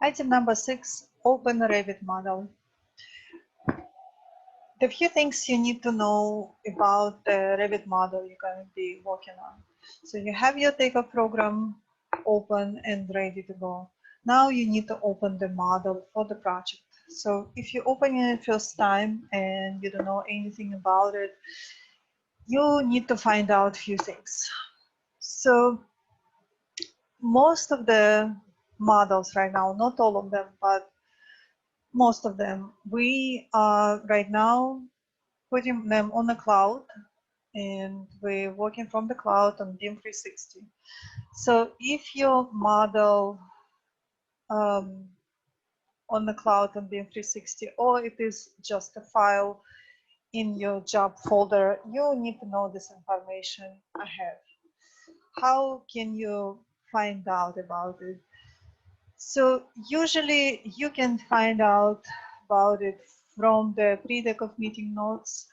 Item number 6, open Revit model. The few things you need to know about the Revit model you're going to be working on. So you have your Takeoff program open and ready to go. Now you need to open the model for the project. So if you open it first time and you don't know anything about it, you need to find out a few things. So most of the models right now, not all of them, but most of them, we are right now putting them on the cloud, and we're working from the cloud on BIM 360. So if your model on the cloud on BIM 360, or it is just a file in your job folder, you need to know this information ahead. How can you find out about it? So usually you can find out about it from the pre-takeoff meeting notes,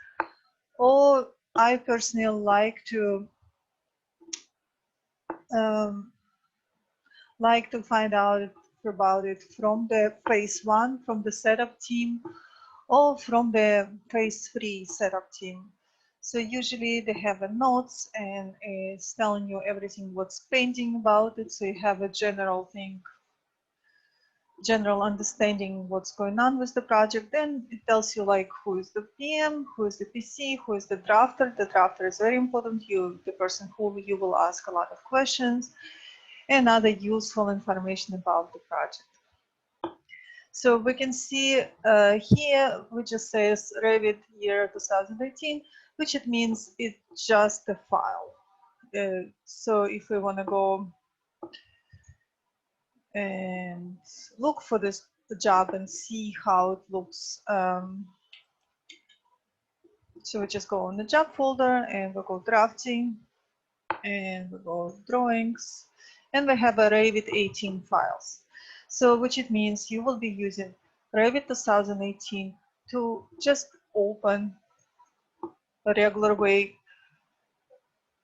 or I personally like to find out about it from the phase 1, from the setup team, or from the phase 3 setup team. So usually they have a notes and it's telling you everything what's pending about it. So you have a general thing, general understanding what's going on with the project. Then it tells you like who is the PM, who is the PC, who is the drafter. The drafter is very important. The person who you will ask a lot of questions, and other useful information about the project. So we can see here, which just says Revit year 2018, which it means it's just a file. So if we want to go and look for this job and see how it looks, so we just go on the job folder and we go drafting and we go drawings, and we have a Revit 18 files. So which it means you will be using Revit 2018 to just open a regular way,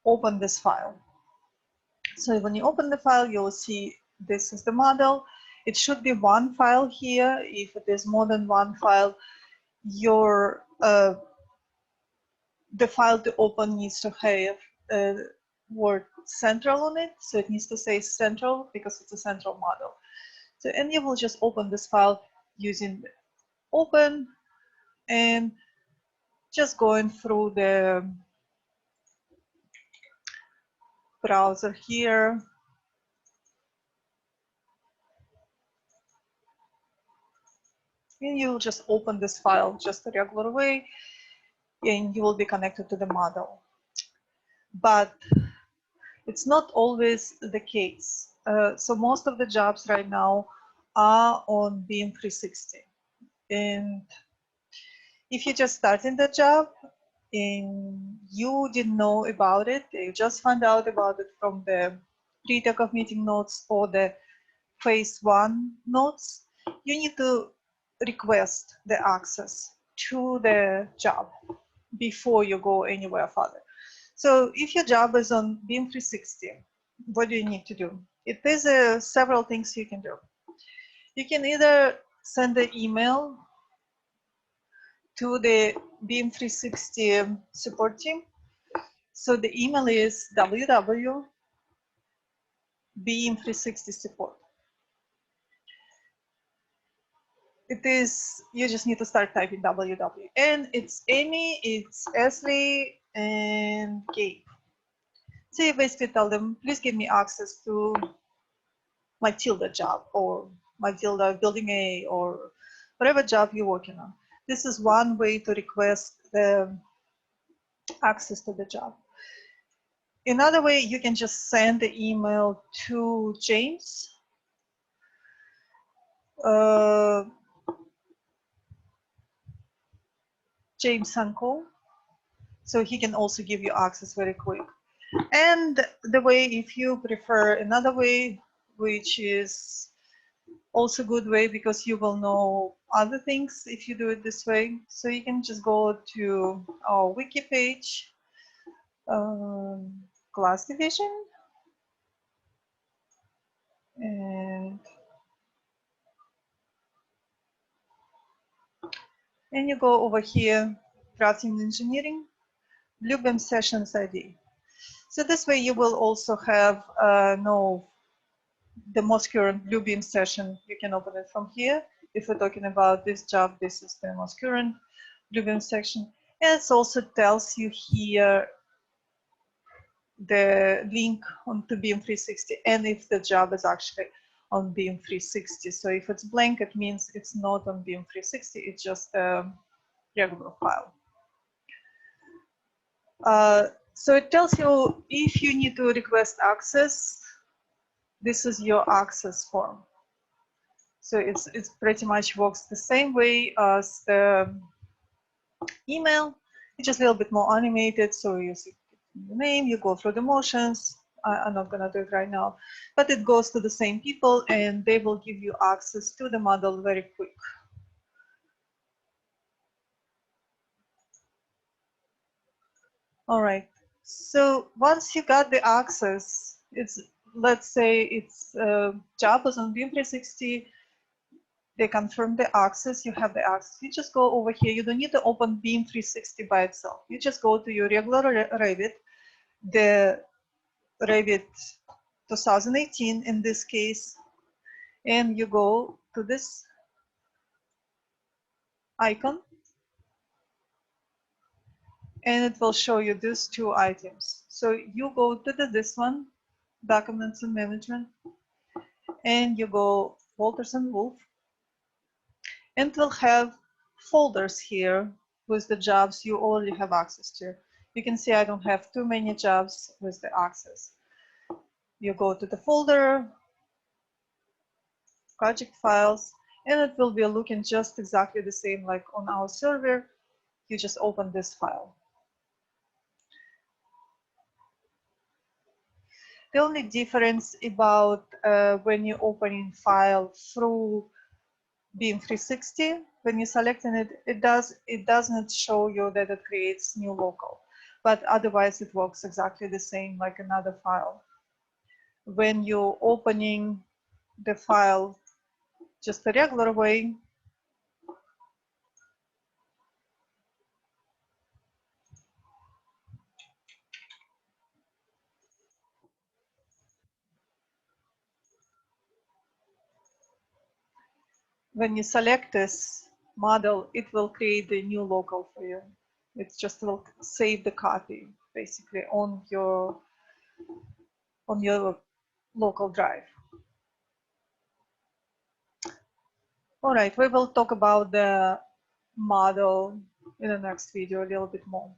open this file. So when you open the file, you'll see this is the model. It should be one file here. If it is more than one file, your the file to open needs to have word central on it. So it needs to say central because it's a central model. So, and you will just open this file using open and just going through the browser here. And you'll just open this file just a regular way, and you will be connected to the model. But it's not always the case. So most of the jobs right now are on BIM 360. And if you just started the job and you didn't know about it, you just found out about it from the pre-takeoff meeting notes or the phase 1 notes, you need to request the access to the job before you go anywhere further. So if your job is on BIM 360, what do you need to do? There's several things you can do. You can either send an email to the BIM 360 support team. So the email is www.BIM360support. It is, you just need to start typing www. And it's Amy, it's Ashley, and Gabe. So you basically tell them, please give me access to my Tilda job or my Tilda building A or whatever job you're working on. This is one way to request the access to the job. Another way, you can just send the email to James. James Sanko. So he can also give you access very quick. And the way, if you prefer another way, which is also a good way because you will know other things if you do it this way. So you can just go to our wiki page, class division, and And you go over here, Drafting Engineering, Bluebeam Sessions ID. So this way you will also have know the most current Bluebeam session. You can open it from here. If we're talking about this job, this is the most current Bluebeam section. And it also tells you here the link onto Beam 360 and if the job is actually on Beam 360. So if it's blank, it means it's not on Beam 360, it's just a regular file. So it tells you if you need to request access, this is your access form. So it's pretty much works the same way as the email. It's just a little bit more animated. So you see the name, you go through the motions. I'm not gonna do it right now, but it goes to the same people and they will give you access to the model very quick. All right, so once you got the access, it's, let's say it's job is on Beam 360, they confirm the access, you have the access, you just go over here, you don't need to open Beam 360 by itself, you just go to your regular Revit, the Revit 2018 in this case, and you go to this icon, and it will show you these two items. So you go to this one, Documents and Management, and you go Walters and Wolf, and it will have folders here with the jobs you already have access to. You can see I don't have too many jobs with the access. You go to the folder, project files, and it will be looking just exactly the same like on our server. You just open this file. The only difference about when you're opening file through Beam 360, when you're selecting it, it doesn't show you that it creates new local, but otherwise it works exactly the same like another file. When you're opening the file just the regular way, when you select this model, it will create a new local for you. It just will save the copy basically on your local drive. All right, we will talk about the model in the next video a little bit more.